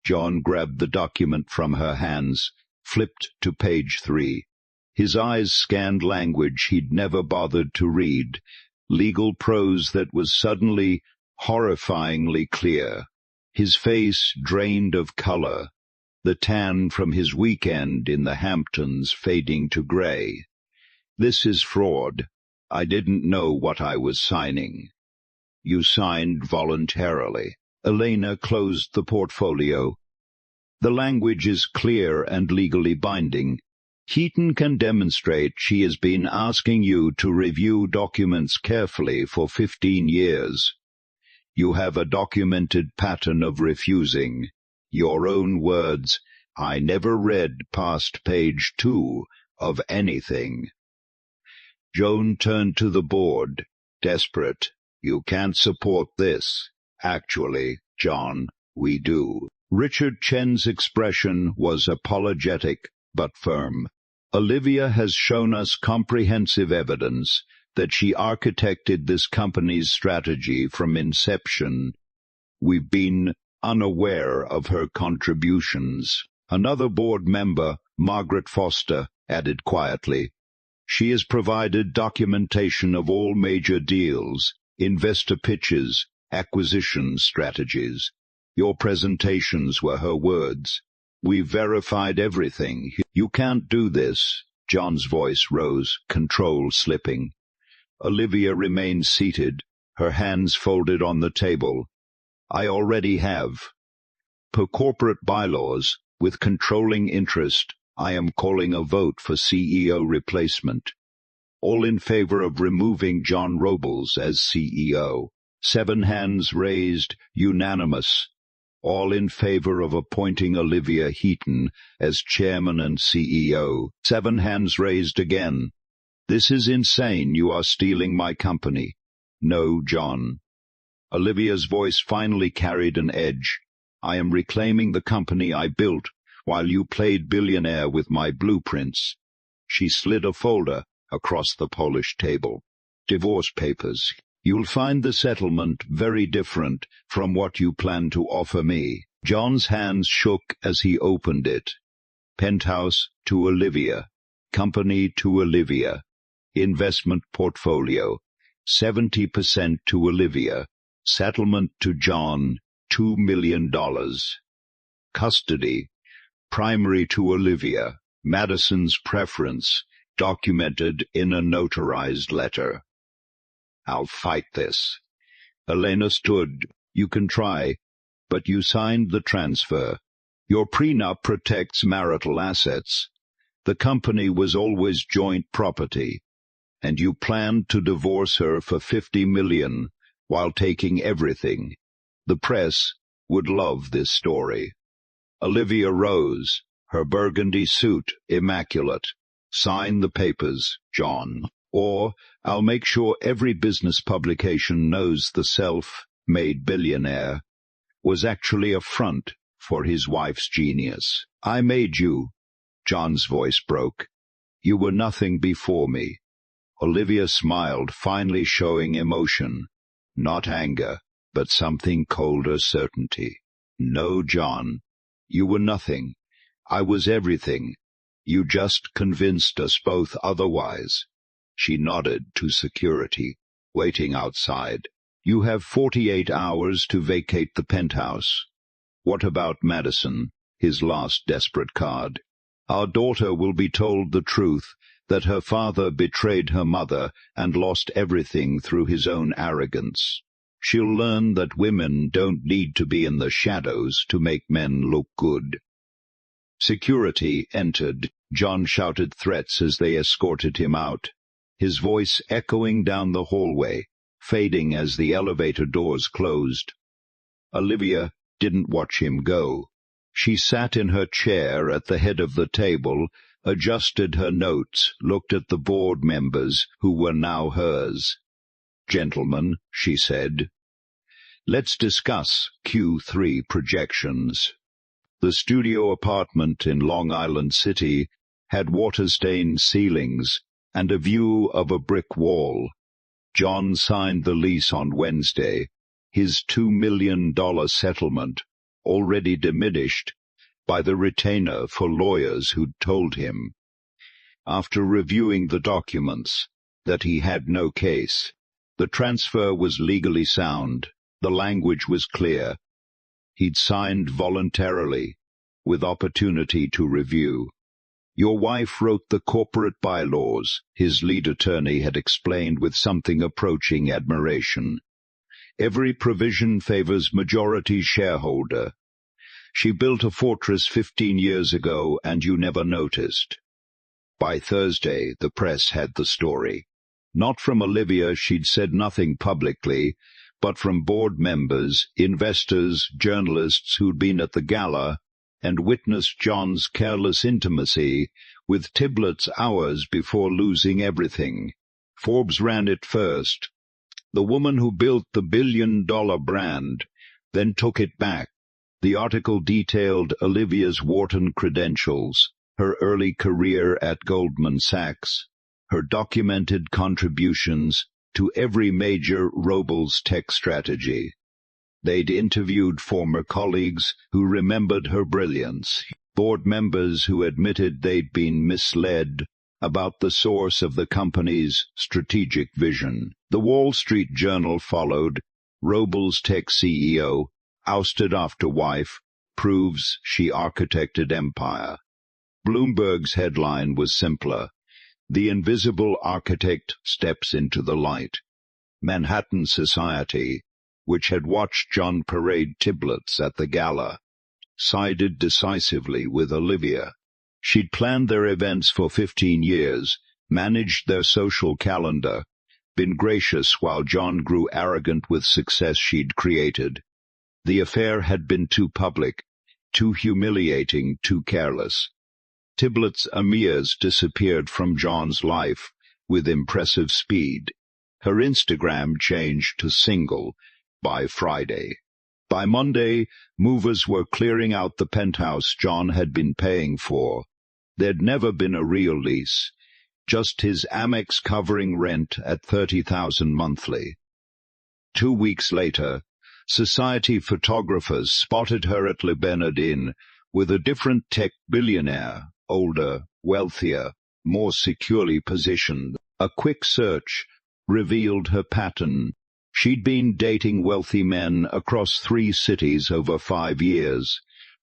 John grabbed the document from her hands, flipped to page 3. His eyes scanned language he'd never bothered to read, legal prose that was suddenly horrifyingly clear. His face drained of color, the tan from his weekend in the Hamptons fading to gray. "This is fraud. I didn't know what I was signing." "You signed voluntarily." Elena closed the portfolio. "The language is clear and legally binding. Heaton can demonstrate she has been asking you to review documents carefully for 15 years. You have a documented pattern of refusing. Your own words, I never read past page 2 of anything." Joan turned to the board, desperate. "You can't support this." "Actually, John, we do." Richard Chen's expression was apologetic but firm. "Olivia has shown us comprehensive evidence that she architected this company's strategy from inception. We've been unaware of her contributions." Another board member, Margaret Foster, added quietly, "She has provided documentation of all major deals, investor pitches, acquisition strategies. Your presentations were her words. We've verified everything." "You can't do this." John's voice rose, control slipping. Olivia remained seated, her hands folded on the table. "I already have. Per corporate bylaws, with controlling interest, I am calling a vote for CEO replacement. All in favor of removing John Robles as CEO. 7 hands raised, unanimous. All in favor of appointing Olivia Heaton as chairman and CEO. 7 hands raised again. This is insane. You are stealing my company. No, John. Olivia's voice finally carried an edge. I am reclaiming the company I built while you played billionaire with my blueprints. She slid a folder across the polished table. Divorce papers. You'll find the settlement very different from what you plan to offer me. John's hands shook as he opened it. Penthouse to Olivia. Company to Olivia. Investment portfolio. 70% to Olivia. Settlement to John. $2 million. Custody. Primary to Olivia. Madison's preference. Documented in a notarized letter. I'll fight this. Elena stood. You can try, but you signed the transfer. Your prenup protects marital assets. The company was always joint property, and you planned to divorce her for $50 million while taking everything. The press would love this story. Olivia rose, her burgundy suit immaculate. Sign the papers, John, or I'll make sure every business publication knows the self-made billionaire was actually a front for his wife's genius. I made you. John's voice broke. You were nothing before me. Olivia smiled, finally showing emotion. Not anger, but something colder certainty. No, John. You were nothing. I was everything. You just convinced us both otherwise. She nodded to security, waiting outside. You have 48 hours to vacate the penthouse. What about Madison, his last desperate card? Our daughter will be told the truth, that her father betrayed her mother and lost everything through his own arrogance. She'll learn that women don't need to be in the shadows to make men look good. Security entered. John shouted threats as they escorted him out, his voice echoing down the hallway, fading as the elevator doors closed. Olivia didn't watch him go. She sat in her chair at the head of the table, adjusted her notes, looked at the board members who were now hers. Gentlemen, she said, let's discuss Q3 projections. The studio apartment in Long Island City had water-stained ceilings and a view of a brick wall. John signed the lease on Wednesday, his $2 million settlement already diminished by the retainer for lawyers who'd told him, after reviewing the documents, that he had no case. The transfer was legally sound. The language was clear. He'd signed voluntarily, with opportunity to review. Your wife wrote the corporate bylaws, his lead attorney had explained with something approaching admiration. Every provision favors majority shareholder. She built a fortress 15 years ago, and you never noticed. By Thursday, the press had the story. Not from Olivia, she'd said nothing publicly, but from board members, investors, journalists who'd been at the Gala and witnessed John's careless intimacy with Tiblets hours before losing everything. Forbes ran it first. The woman who built the billion-dollar brand, then took it back. The article detailed Olivia's Wharton credentials, her early career at Goldman Sachs, her documented contributions to every major Robles tech strategy. They'd interviewed former colleagues who remembered her brilliance, board members who admitted they'd been misled about the source of the company's strategic vision. The Wall Street Journal followed. Robles tech CEO, ousted after wife, proves she architected empire. Bloomberg's headline was simpler. The invisible architect steps into the light. Manhattan society, which had watched John parade Tiblets at the Gala, sided decisively with Olivia. She'd planned their events for 15 years, managed their social calendar, been gracious while John grew arrogant with success she'd created. The affair had been too public, too humiliating, too careless. Tiblet's amirs disappeared from John's life with impressive speed. Her Instagram changed to single by Friday. By Monday, movers were clearing out the penthouse John had been paying for. There'd never been a real lease, just his Amex covering rent at $30,000 monthly. 2 weeks later, society photographers spotted her at Le Bernard Inn with a different tech billionaire, older, wealthier, more securely positioned. A quick search revealed her pattern. She'd been dating wealthy men across 3 cities over 5 years,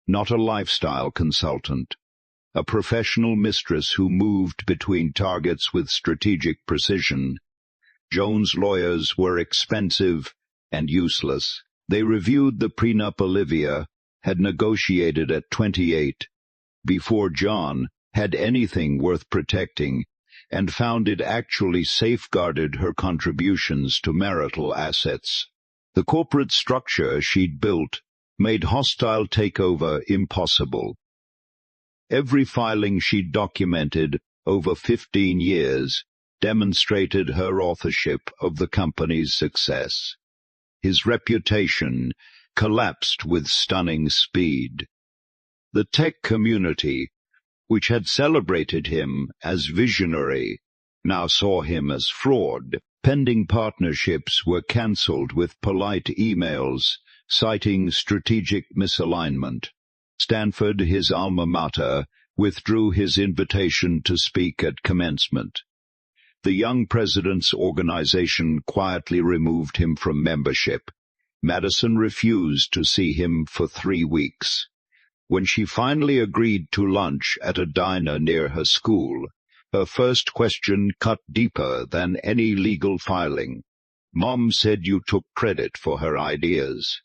not a lifestyle consultant. A professional mistress who moved between targets with strategic precision. Joan's lawyers were expensive and useless. They reviewed the prenup Olivia had negotiated at 28, before John had anything worth protecting, and found it actually safeguarded her contributions to marital assets. The corporate structure she'd built made hostile takeover impossible. Every filing she'd documented over 15 years demonstrated her authorship of the company's success. His reputation collapsed with stunning speed. The tech community, which had celebrated him as visionary, now saw him as fraud. Pending partnerships were cancelled with polite emails citing strategic misalignment. Stanford, his alma mater, withdrew his invitation to speak at commencement. The young president's organization quietly removed him from membership. Madison refused to see him for 3 weeks. When she finally agreed to lunch at a diner near her school, her first question cut deeper than any legal filing. "Mom said you took credit for her ideas.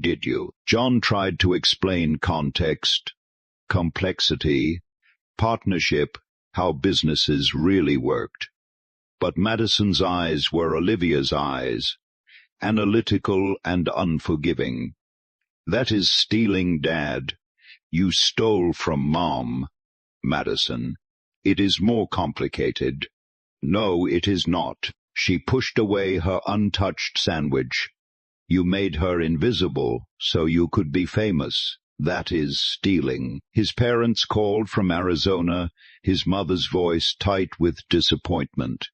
Did you?" John tried to explain context, complexity, partnership, how businesses really worked. But Madison's eyes were Olivia's eyes, analytical and unforgiving. "That is stealing, Dad. You stole from Mom." "Madison, it is more complicated." "No, it is not." She pushed away her untouched sandwich. "You made her invisible so you could be famous. That is stealing." His parents called from Arizona, his mother's voice tight with disappointment.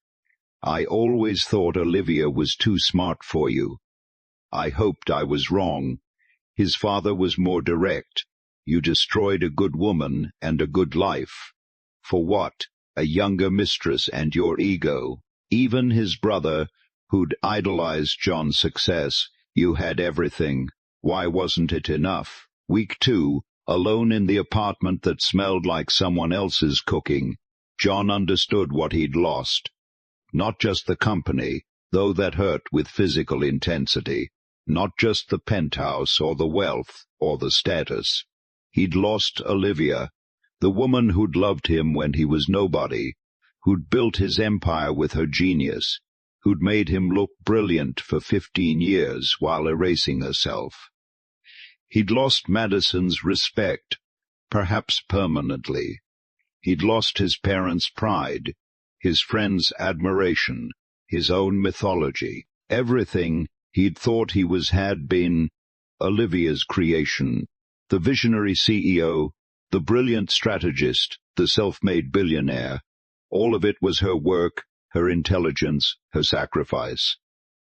"I always thought Olivia was too smart for you." "I hoped I was wrong." His father was more direct. "You destroyed a good woman and a good life. For what? A younger mistress and your ego." Even his brother, who'd idolized John's success, "You had everything. Why wasn't it enough?" Week 2, alone in the apartment that smelled like someone else's cooking, John understood what he'd lost. Not just the company, though that hurt with physical intensity. Not just the penthouse or the wealth or the status. He'd lost Olivia, the woman who'd loved him when he was nobody, who'd built his empire with her genius, who'd made him look brilliant for 15 years while erasing herself. He'd lost Madison's respect, perhaps permanently. He'd lost his parents' pride, his friends' admiration, his own mythology. Everything he'd thought he had been Olivia's creation. The visionary CEO, the brilliant strategist, the self-made billionaire. All of it was her work, her intelligence, her sacrifice.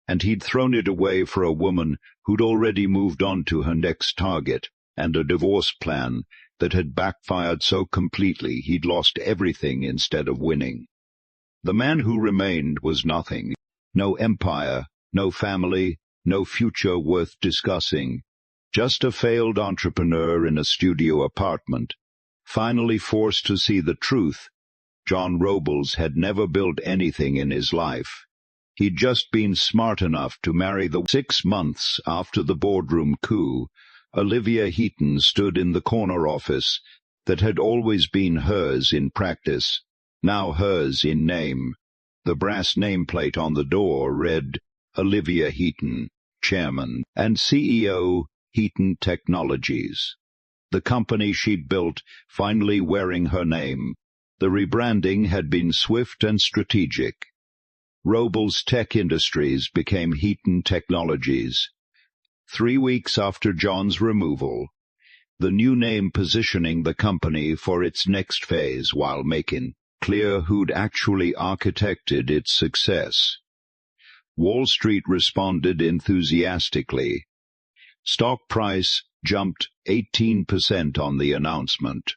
And he'd thrown it away for a woman who'd already moved on to her next target, and a divorce plan that had backfired so completely he'd lost everything instead of winning. The man who remained was nothing. No empire, no family, no future worth discussing. Just a failed entrepreneur in a studio apartment. Finally forced to see the truth, John Robles had never built anything in his life. He'd just been smart enough to marry the 6 months after the boardroom coup, Olivia Heaton stood in the corner office that had always been hers in practice, now hers in name. The brass nameplate on the door read, Olivia Heaton, Chairman and CEO, Heaton Technologies. The company she'd built finally wearing her name. The rebranding had been swift and strategic. Robles Tech Industries became Heaton Technologies. 3 weeks after John's removal, the new name positioning the company for its next phase while making clear who'd actually architected its success. Wall Street responded enthusiastically. Stock price jumped 18% on the announcement,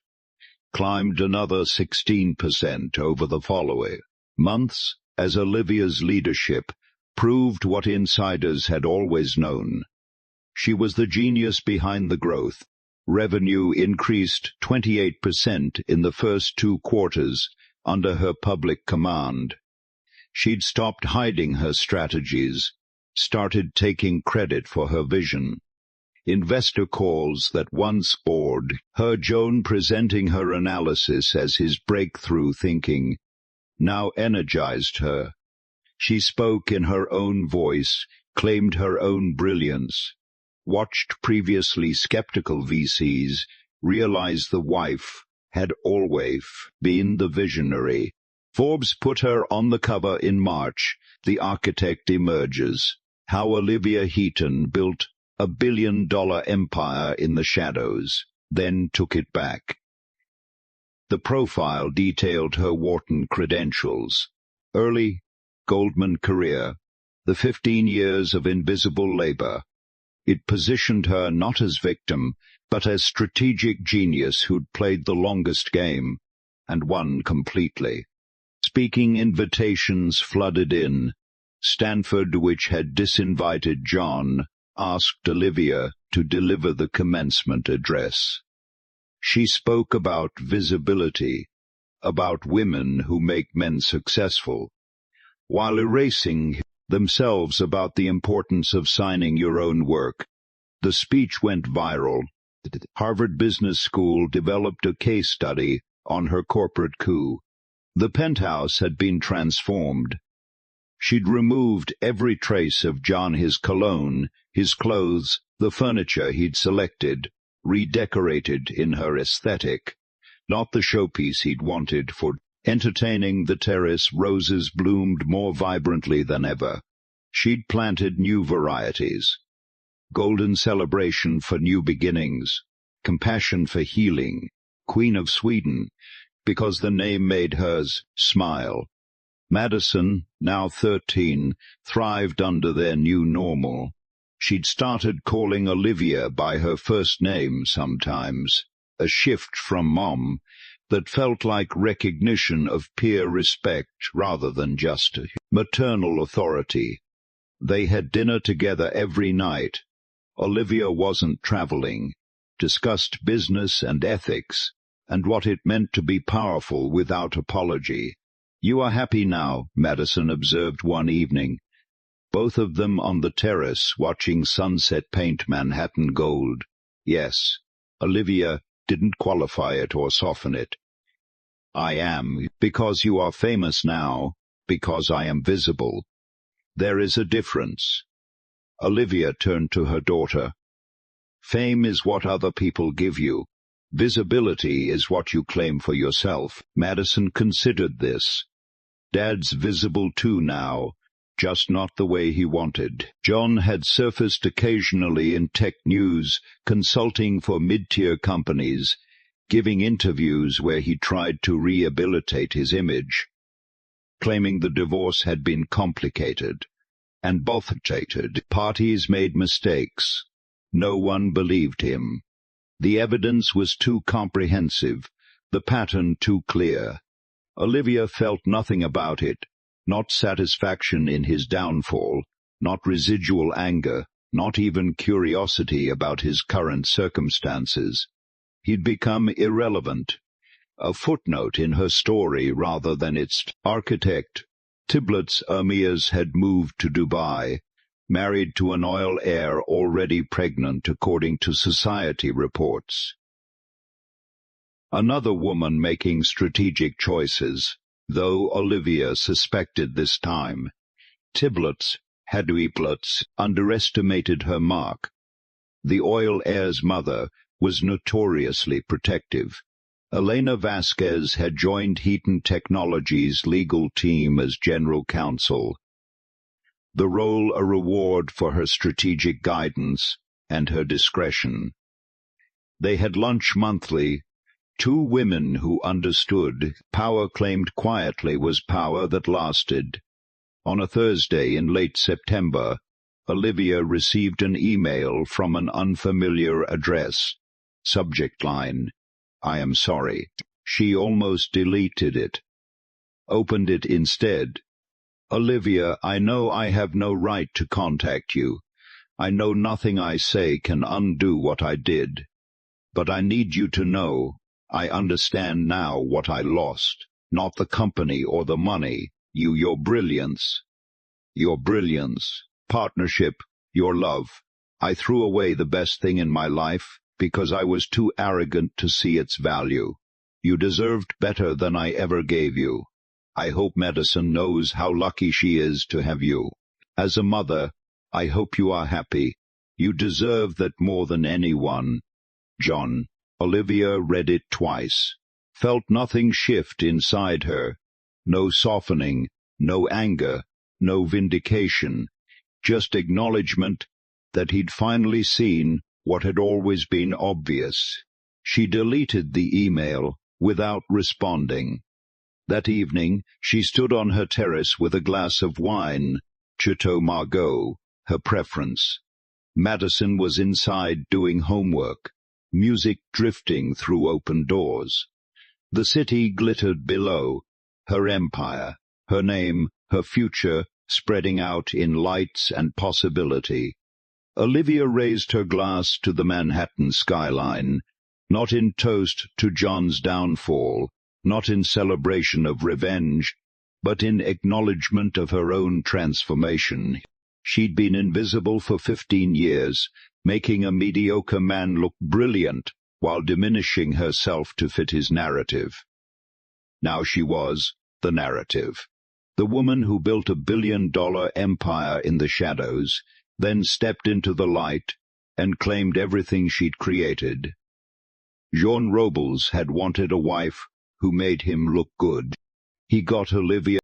climbed another 16% over the following months as Olivia's leadership proved what insiders had always known. She was the genius behind the growth. Revenue increased 28% in the first 2 quarters under her public command. She'd stopped hiding her strategies, started taking credit for her vision. Investor calls that once bored her Joan presenting her analysis as his breakthrough thinking now energized her. She spoke in her own voice, claimed her own brilliance, watched previously skeptical VCs realize the wife had always been the visionary. Forbes put her on the cover in March. The architect emerges. How Olivia Heaton built a billion-dollar empire in the shadows, then took it back. The profile detailed her Wharton credentials. Early Goldman career, the 15 years of invisible labor. It positioned her not as victim, but as strategic genius who'd played the longest game, and won completely. Speaking invitations flooded in. Stanford, which had disinvited John, asked Olivia to deliver the commencement address. She spoke about visibility, about women who make men successful, while erasing themselves about the importance of signing your own work. The speech went viral. Harvard Business School developed a case study on her corporate coup. The penthouse had been transformed. She'd removed every trace of John, his cologne, his clothes, the furniture he'd selected, redecorated in her aesthetic, not the showpiece he'd wanted for entertaining the terrace. Roses bloomed more vibrantly than ever. She'd planted new varieties. Golden celebration for new beginnings, compassion for healing, Queen of Sweden, because the name made hers smile. Madison, now 13, thrived under their new normal. She'd started calling Olivia by her first name sometimes, a shift from Mom that felt like recognition of peer respect rather than just maternal authority. They had dinner together every night. Olivia wasn't traveling, discussed business and ethics, and what it meant to be powerful without apology. You are happy now, Madison observed one evening, both of them on the terrace watching sunset paint Manhattan gold. Yes, Olivia didn't qualify it or soften it. I am, because you are famous now, because I am visible. There is a difference. Olivia turned to her daughter. Fame is what other people give you. Visibility is what you claim for yourself. Madison considered this. Dad's visible too now, just not the way he wanted. John had surfaced occasionally in tech news, consulting for mid-tier companies, giving interviews where he tried to rehabilitate his image, claiming the divorce had been complicated and both parties made mistakes. No one believed him. The evidence was too comprehensive, the pattern too clear. Olivia felt nothing about it, not satisfaction in his downfall, not residual anger, not even curiosity about his current circumstances. He'd become irrelevant, a footnote in her story rather than its architect. Tiblets Ermias had moved to Dubai, married to an oil heir already pregnant according to society reports. Another woman making strategic choices, though Olivia suspected this time. Tiblets, Hadwiplets, underestimated her mark. The oil heir's mother was notoriously protective. Elena Vasquez had joined Heaton Technologies' legal team as general counsel, the role a reward for her strategic guidance and her discretion. They had lunch monthly, two women who understood power claimed quietly was power that lasted. On a Thursday in late September, Olivia received an email from an unfamiliar address. Subject line, "I am sorry." She almost deleted it. Opened it instead. "Olivia, I know I have no right to contact you. I know nothing I say can undo what I did. But I need you to know, I understand now what I lost. Not the company or the money, your brilliance. Your brilliance, partnership, your love. I threw away the best thing in my life because I was too arrogant to see its value. You deserved better than I ever gave you. I hope Madison knows how lucky she is to have you. As a mother, I hope you are happy. You deserve that more than anyone. John." Olivia read it twice, felt nothing shift inside her, no softening, no anger, no vindication, just acknowledgement that he'd finally seen what had always been obvious. She deleted the email without responding. That evening she stood on her terrace with a glass of wine, Chateau Margaux, her preference. Madison was inside doing homework, music drifting through open doors. The city glittered below, her empire, her name, her future spreading out in lights and possibility. Olivia raised her glass to the Manhattan skyline, not in toast to John's downfall, not in celebration of revenge, but in acknowledgment of her own transformation. She'd been invisible for 15 years, making a mediocre man look brilliant while diminishing herself to fit his narrative. Now she was the narrative. The woman who built a billion-dollar empire in the shadows, then stepped into the light and claimed everything she'd created. Jean Robles had wanted a wife who made him look good. He got Olivia